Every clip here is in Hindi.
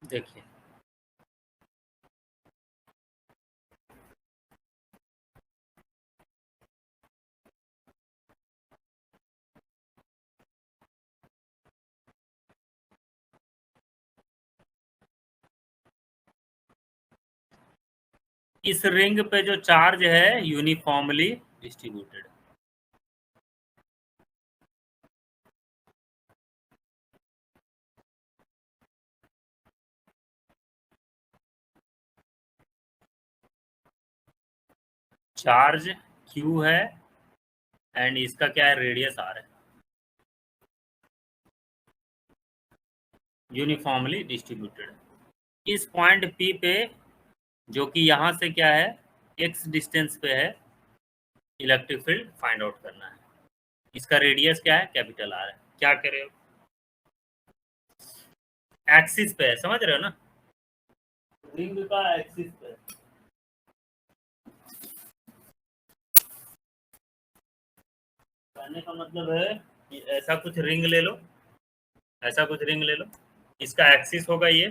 देखिए इस रिंग पे जो चार्ज है यूनिफॉर्मली डिस्ट्रीब्यूटेड। चार्ज Q है एंड इसका क्या है, रेडियस R है, यूनिफॉर्मली डिस्ट्रीब्यूटेड। इस पॉइंट P पे जो कि यहाँ से क्या है, x डिस्टेंस पे है, इलेक्ट्रिक फील्ड फाइंड आउट करना है। इसका रेडियस क्या है, कैपिटल R है। क्या करे, एक्सिस पे है, समझ रहे हो ना, रिंग का एक्सिस पे। कहने का मतलब है कि ऐसा कुछ रिंग ले लो, ऐसा कुछ रिंग ले लो, इसका एक्सिस होगा ये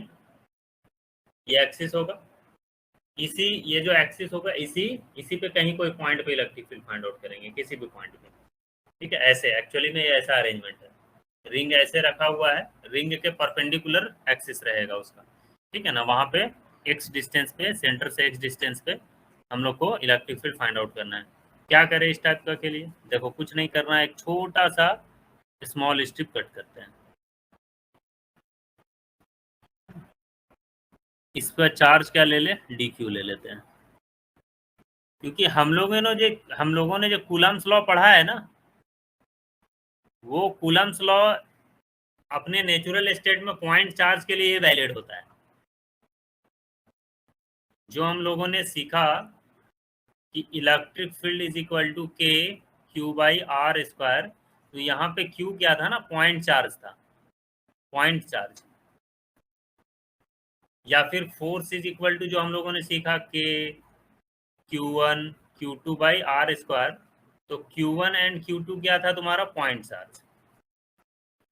एक्सिस होगा, इसी ये जो एक्सिस होगा इसी इसी पे कहीं कोई पॉइंट पे इलेक्ट्रिक फील्ड फाइंड आउट करेंगे, किसी भी पॉइंट पे। ठीक है, ऐसे एक्चुअली में ये ऐसा अरेंजमेंट है, रिंग ऐसे रखा हुआ है, रिंग के परपेंडिकुलर एक्सिस रहेगा उसका। ठीक है ना, वहां पे एक्स डिस्टेंस पे, सेंटर से एक्स डिस्टेंस पे हम लोग को इलेक्ट्रिक फील्ड फाइंड आउट करना है। क्या करें इस टाइप का के लिए, देखो कुछ नहीं करना है, एक छोटा सा स्मॉल स्ट्रिप कट करते हैं, इस पर चार्ज क्या ले ले, डी क्यू ले लेते हैं। क्योंकि हम लोगों ने जो कूलम्स लॉ पढ़ा है ना, वो कूलम्स लॉ अपने नेचुरल स्टेट में पॉइंट चार्ज के लिए वैलिड होता है। जो हम लोगों ने सीखा कि electric field is equal to के क्यू बाई आर स्क्वायर, तो यहाँ पे क्यू क्या था ना, पॉइंट चार्ज था, पॉइंट चार्ज। या फिर फोर्स इज इक्वल टू, जो हम लोगों ने सीखा, के Q1 Q2 by are square, तो Q1 एंड Q2 क्या था तुम्हारा, पॉइंट चार्ज,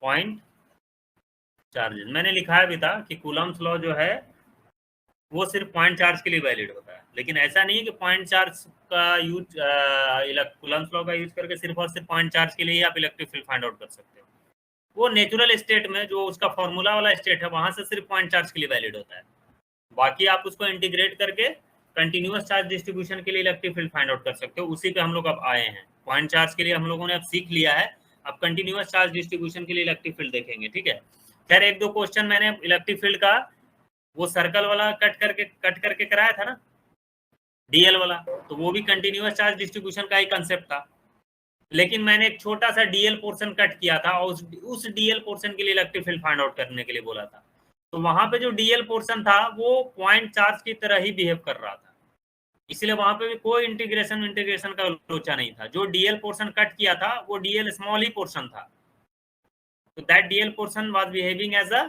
पॉइंट चार्जेस। मैंने लिखा भी था कि कूलम्स लॉ जो है वो सिर्फ पॉइंट चार्ज के लिए वैलिड होता है, लेकिन ऐसा नहीं है कि पॉइंट चार्ज का यूज, कूलम्स लॉ का यूज करके सिर्फ और सिर्फ पॉइंट चार्ज के लिए ही आप इलेक्ट्रिक फील्ड फाइंड आउट कर सकते हो। वो नेचुरल स्टेट में जो उसका फॉर्मूला वाला स्टेट है, वहां से सिर्फ पॉइंट चार्ज के लिए वैलिड होता है। बाकी आप उसको इंटीग्रेट करके कंटिन्यूअस चार्ज डिस्ट्रीब्यूशन के लिए इलेक्ट्रिक फील्ड फाइंड आउट कर सकते हो। उसी पे हम लोग अब आए हैं, पॉइंट चार्ज के लिए हम लोगों ने अब सीख लिया है, अब कंटिन्यूअस चार्ज डिस्ट्रीब्यूशन के लिए इलेक्ट्रिक फील्ड देखेंगे। ठीक है, खैर एक दो क्वेश्चन मैंने इलेक्ट्रिक फील्ड का वो सर्कल वाला कट करके कराया था ना, डीएल वाला, तो वो भी कंटिन्यूअस चार्ज डिस्ट्रीब्यूशन का ही कंसेप्ट था। लेकिन मैंने एक छोटा सा डीएल पोर्शन कट किया था और उस डीएल पोर्शन के लिए इलेक्ट्रिक फील्ड फाइंड आउट करने के लिए बोला था। तो वहां पे जो डीएल पोर्शन था वो पॉइंट चार्ज की तरह ही बिहेव कर रहा था, इसलिए वहां पे भी कोई इंटीग्रेशन इंटीग्रेशन का लोचा नहीं था। जो डीएल पोर्शन कट किया था वो डीएल स्मॉल ही पोर्शन था, तो that DL portion was behaving as a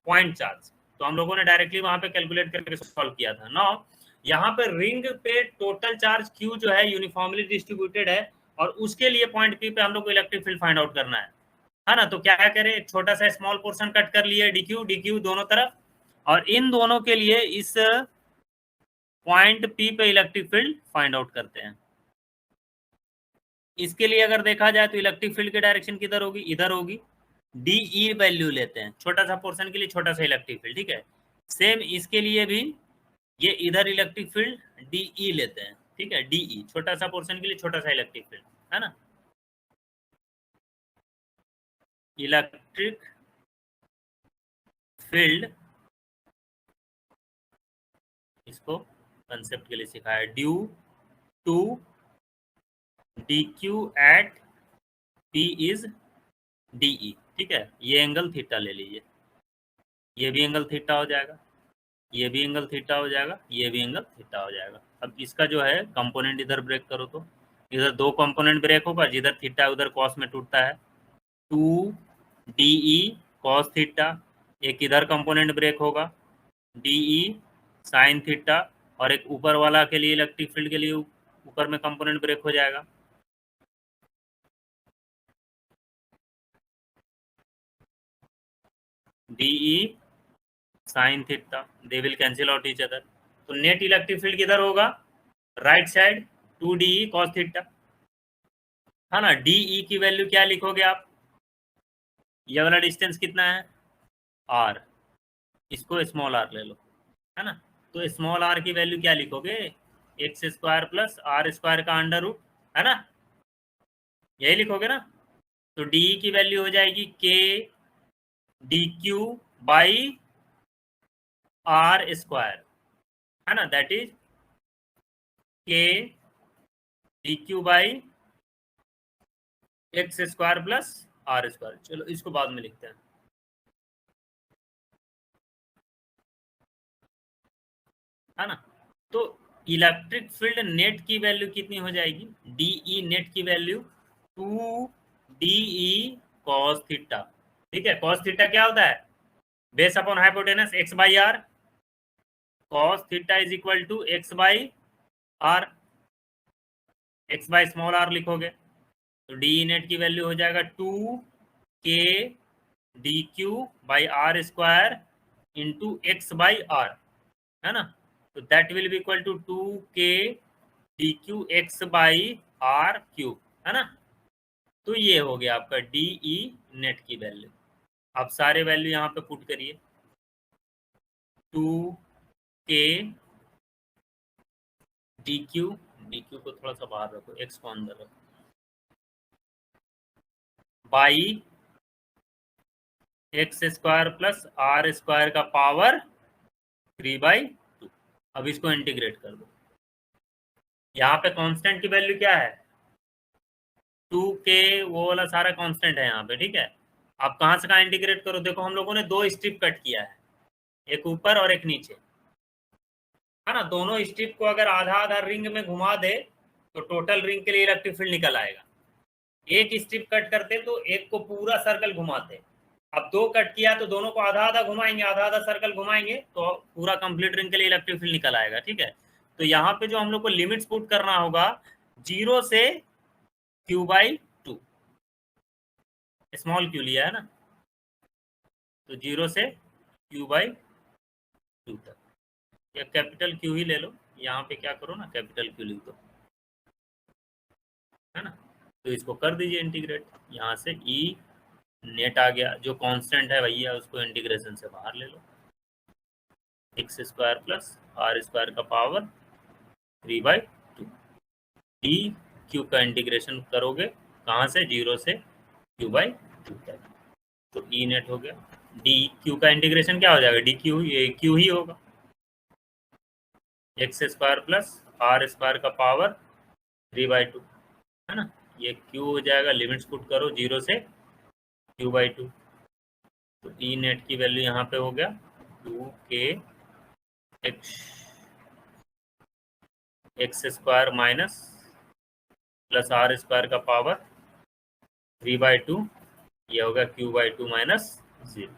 point charge. तो हम लोगों ने डायरेक्टली वहां पे कैलकुलेट करके सॉल्व किया था। नाउ यहाँ पे रिंग पे टोटल चार्ज Q जो है यूनिफॉर्मली डिस्ट्रीब्यूटेड है, और उसके लिए पॉइंट P पे हम लोग को इलेक्ट्रिक फील्ड फाइंड आउट करना है ना। तो क्या करें, एक छोटा सा स्मॉल पोर्शन कट कर लिए, डीक्यू डीक्यू दोनों तरफ, और इन दोनों के लिए इस पॉइंट P पे इलेक्ट्रिक फील्ड फाइंड आउट करते हैं। इसके लिए अगर देखा जाए तो इलेक्ट्रिक फील्ड की डायरेक्शन किधर होगी, इधर होगी। डी वैल्यू लेते हैं, छोटा सा पोर्शन के लिए छोटा सा इलेक्ट्रिक फील्ड। ठीक है, सेम इसके लिए भी ये इधर इलेक्ट्रिक फील्ड डी लेते हैं। ठीक है, डी छोटा सा पोर्शन के लिए छोटा सा इलेक्ट्रिक फील्ड, है ना। इलेक्ट्रिक फील्ड, इसको कंसेप्ट के लिए सिखाया, due to D Q at P is D. ठीक है, ये एंगल थीटा ले लीजिए, ये भी एंगल थीटा हो जाएगा, ये भी एंगल थीटा हो जाएगा, ये भी एंगल थीटा हो जाएगा। अब इसका जो है कंपोनेंट इधर ब्रेक करो, तो इधर दो कंपोनेंट ब्रेक होगा, जिधर थीटा उधर कॉस में टूटता है, to D E cos theta. एक इधर कंपोनेंट ब्रेक होगा, डी ई साइन थीटा, और एक ऊपर वाला के लिए इलेक्ट्रिक फील्ड के लिए ऊपर में कंपोनेंट ब्रेक हो जाएगा, D E sine theta, they will cancel out each other. तो नेट इलेक्ट्रिक फील्ड किधर होगा, right side 2DE cos theta, है ना। DE की वैल्यू क्या लिखोगे आप, ये वाला डिस्टेंस कितना है r, इसको स्मॉल r ले लो, है ना। तो स्मॉल r की वैल्यू क्या लिखोगे, X square plus are square का अंडर रूट, है ना, यही लिखोगे ना। तो डी की वैल्यू हो जाएगी K D Q by are square, है ना, that is K D Q by x square plus are square. चलो इसको बाद में लिखते हैं, है ना। तो इलेक्ट्रिक फील्ड नेट की वैल्यू कितनी हो जाएगी, डीई नेट की वैल्यू 2DE cos थीटा, ठीक है। cos थीटा क्या होता है, base upon hypotenuse X by R, cos theta is equal to X by R, X by small are लिखोगे, तो डी नेट की वैल्यू हो जाएगा 2K D Q by are square into X by R, है ना। तो that will be equal to 2K D Q x by R cube, है ना। तो ये हो गया आपका DE नेट की वैल्यू। आप सारे वैल्यू यहाँ पे पुट करिए, 2K डी क्यू को थोड़ा सा बाहर रखो, एक्स को अंदर रखो, by x square plus are square का पावर 3/2। अब इसको इंटीग्रेट कर दो, यहाँ पे कांस्टेंट की वैल्यू क्या है 2K, वो वाला सारा कांस्टेंट है यहाँ पे, ठीक है। आप कहाँ से कहाँ इंटीग्रेट करो, देखो हम लोगों ने दो स्ट्रिप कट किया है, एक ऊपर और एक नीचे, है ना। दोनों स्ट्रिप को अगर आधा आधा रिंग में घुमा दे तो टोटल रिंग के लिए इलेक्ट्रिक फील्ड निकल आएगा। एक स्ट्रिप कट करते तो एक को पूरा सर्कल घुमाते, अब दो कट किया तो दोनों को आधा आधा घुमाएंगे, आधा आधा सर्कल घुमाएंगे तो पूरा कंप्लीट रिंग के लिए इलेक्ट्रिक फील्ड निकल आएगा, ठीक है। तो यहाँ पे जो हम लोग को लिमिट्स पुट करना होगा 0 से Q/2, स्मॉल क्यू लिया है ना, तो 0 से Q/2 तक, या कैपिटल क्यू ही ले लो, यहाँ पे क्या करो ना कैपिटल क्यू लिख दो, है ना। तो इसको कर दीजिए इंटीग्रेट, यहाँ से ई नेट आ गया, जो कांस्टेंट है भैया उसको इंटीग्रेशन से बाहर ले लो, x square plus are square का पावर 3/2। डी क्यू का इंटीग्रेशन करोगे कहाँ से, 0 से Q/2 तक, तो ई नेट हो गया। डी क्यू का इंटीग्रेशन क्या हो जाएगा, डी क्यू, ये क्यू ही होगा, X square plus are square का पावर 3/2, है ना। ये क्यू हो जाएगा, लिमिट्स पुट करो 0 से Q/2, तो ई नेट की वैल्यू यहाँ पे हो गया 2K x square minus plus are square का पावर 3/2, ये होगा Q/2 माइनस 0,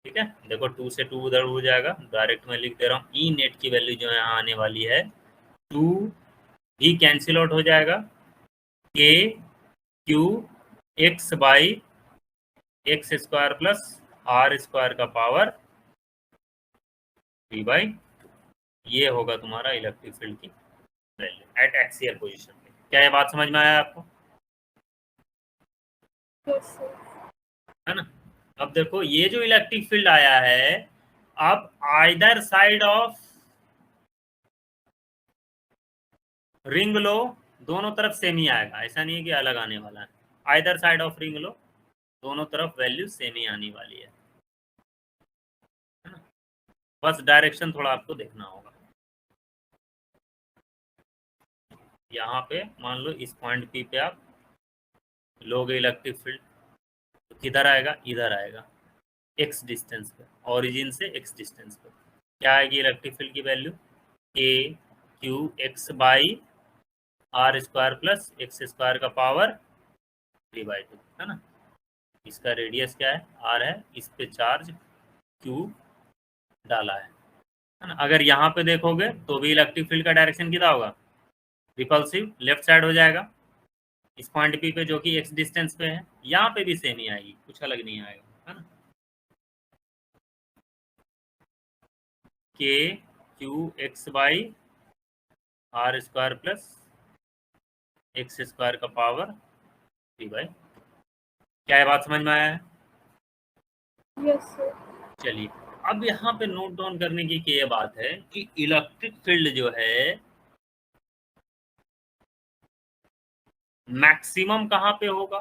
ठीक है। देखो 2 से 2 उधर हो जाएगा, डायरेक्ट मैं लिख दे रहा हूँ, ई नेट की वैल्यू जो यहाँ आने वाली है 2 भी कैंसिल आउट हो जाएगा, K Q x by x square plus are square का पावर 3/2, ये होगा तुम्हारा इलेक्ट्रिक फील्ड की वैल्यू एट एक्सियल पोजीशन पे। क्या ये बात समझ में आया आपको, है ना। अब देखो ये जो इलेक्ट्रिक फील्ड आया है, अब आइदर साइड ऑफ रिंग लो, दोनों तरफ सेम ही आएगा, ऐसा नहीं है कि अलग आने वाला है। आइदर साइड ऑफ रिंग लो, दोनों तरफ वैल्यू सेम ही आने वाली है ना। बस डायरेक्शन थोड़ा आपको देखना होगा। यहाँ पे मान लो इस पॉइंट पी पे आप लोगे इलेक्ट्रिक फील्ड, तो किधर आएगा, इधर आएगा, एक्स डिस्टेंस पे, ओरिजिन से एक्स डिस्टेंस पे। क्या आएगी इलेक्ट्रिक फील्ड की value, k q x by are square plus x square का पावर 3/2, है ना। इसका रेडियस क्या है, आर है, इस पे चार्ज क्यू डाला है ना। अगर यहाँ पे देखोगे तो भी इलेक्ट्रिक फील्ड का डायरेक्शन कितना होगा, रिपल्सिव, लेफ्ट साइड हो जाएगा, इस पॉइंट पी पे जो कि एक्स डिस्टेंस पे है। यहाँ पे भी सेम ही आएगी, कुछ अलग नहीं आएगा, है ना। K q x by are square plus x square का पावर 3/। क्या ये बात समझ में आया है? Yes sir. चलिए, अब यहाँ पे नोट डाउन करने की ये बात है कि इलेक्ट्रिक फील्ड जो है मैक्सिमम कहाँ पे होगा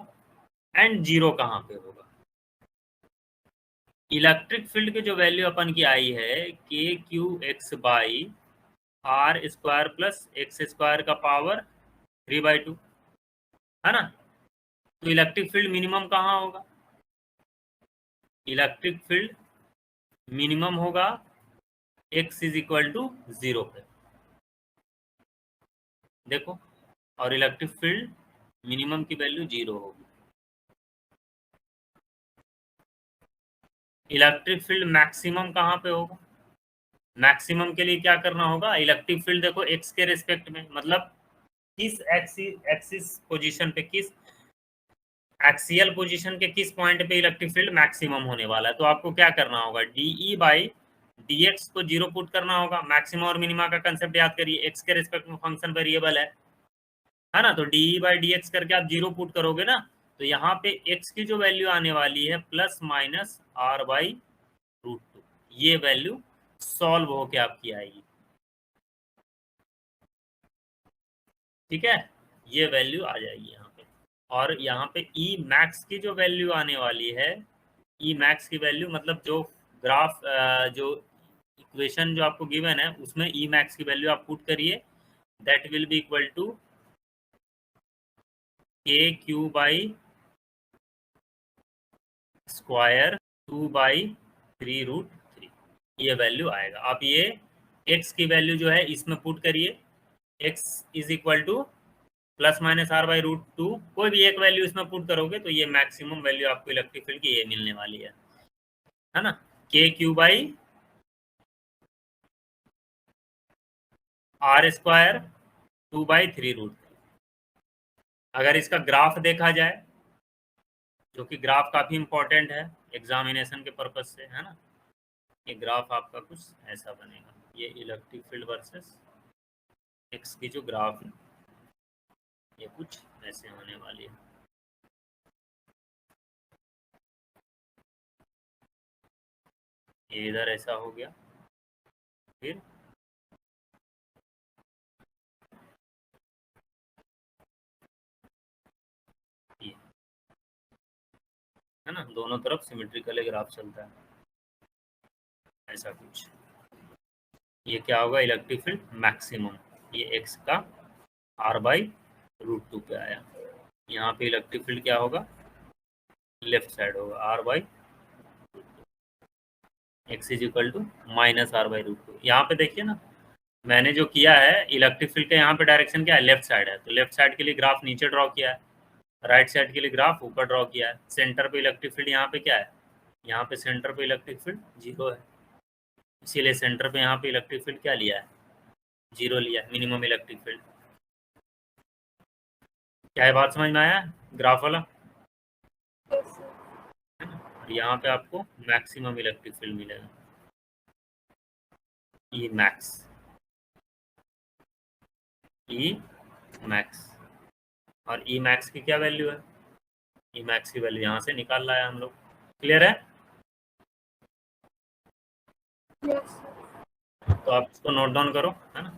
एंड जीरो कहाँ पे होगा। इलेक्ट्रिक फील्ड की जो वैल्यू अपन की आई है k q x by are square plus x square का पावर 3/2 है ना। तो इलेक्ट्रिक फील्ड मिनिमम कहाँ होगा? इलेक्ट्रिक फील्ड मिनिमम होगा x इज इक्वल टू 0 पे। देखो, और इलेक्ट्रिक फील्ड मिनिमम की वैल्यू 0 होगी। इलेक्ट्रिक फील्ड मैक्सिमम कहाँ पे होगा? मैक्सिमम के लिए क्या करना होगा? इलेक्ट्रिक फील्ड देखो x के रिस्पेक्ट में, मतलब किस एक्सिस पोजीशन पे, किस एक्सियल पोजीशन के किस पॉइंट पे इलेक्ट्रिक फील्ड मैक्सिमम होने वाला है। तो आपको क्या करना होगा? डीई बाई dx को 0 पुट करना होगा। मैक्सिमम और मिनिमा का कंसेप्ट याद करिए, x के रिस्पेक्ट में फंक्शन वेरिएबल है ना। तो डीई बाई dx करके आप 0 पुट करोगे ना, तो यहाँ पे x की जो वैल्यू आने वाली है प्लस माइनस r/√2, ये वैल्यू सॉल्व होके आपकी आएगी। ठीक है, ये वैल्यू आ जाएगी यहाँ पे। और यहाँ पे ई मैक्स की जो वैल्यू आने वाली है, ई मैक्स की वैल्यू मतलब जो ग्राफ जो इक्वेशन जो आपको गिवन है उसमें ई मैक्स की वैल्यू आप पुट करिए, that will be equal to के क्यू बाई स्क्वायर 2/3√3, ये वैल्यू आएगा। आप ये x की वैल्यू जो है इसमें पुट करिए, x is equal two plus minus r/√2, कोई भी एक वैल्यू इसमें पुट करोगे तो ये मैक्सिमम वैल्यू आपको इलेक्ट्रिक फील्ड की ये मिलने वाली है ना। K Q by are square 2/3√3। अगर इसका ग्राफ देखा जाए, जो कि ग्राफ काफी इंपॉर्टेंट है एग्जामिनेशन के पर्पज से, है ना। ये ग्राफ आपका कुछ ऐसा बनेगा, ये इलेक्ट्रिक फील्ड वर्सेस एक्स की जो ग्राफ है ये कुछ ऐसे होने वाली है। ये इधर ऐसा हो गया, फिर ये, है ना, दोनों तरफ सिमेट्रिकल ग्राफ चलता है ऐसा कुछ। ये क्या होगा? इलेक्ट्रिक फील्ड मैक्सिमम, ये एक्स का r/√2 पे आया। यहाँ पे इलेक्ट्रिक फील्ड क्या होगा? लेफ्ट साइड होगा r/, x is equal to minus r/√2। यहाँ पे देखिए ना, मैंने जो किया है इलेक्ट्रिक फील्ड का यहाँ पे डायरेक्शन क्या है? लेफ्ट साइड है, तो लेफ्ट साइड के लिए ग्राफ नीचे ड्रॉ किया है, राइट साइड के लिए ग्राफ ऊपर ड्रॉ किया है। सेंटर पे इलेक्ट्रिक फील्ड यहाँ पे क्या है? यहाँ पे सेंटर पे इलेक्ट्रिक फील्ड 0 है, इसीलिए सेंटर पे यहाँ पे इलेक्ट्रिक फील्ड क्या लिया है? 0 लिया है, मिनिमम इलेक्ट्रिक फील्ड। क्या है बात समझ में आया ग्राफ वाला? और यहाँ पे आपको मैक्सिमम इलेक्ट्रिक फील्ड मिलेगा, ई मैक्स, ई मैक्स। और ई मैक्स की क्या वैल्यू है? ई मैक्स की वैल्यू यहाँ से निकाल रहा है हम लोग। क्लियर है? यस। तो आप इसको नोट डाउन करो, है ना।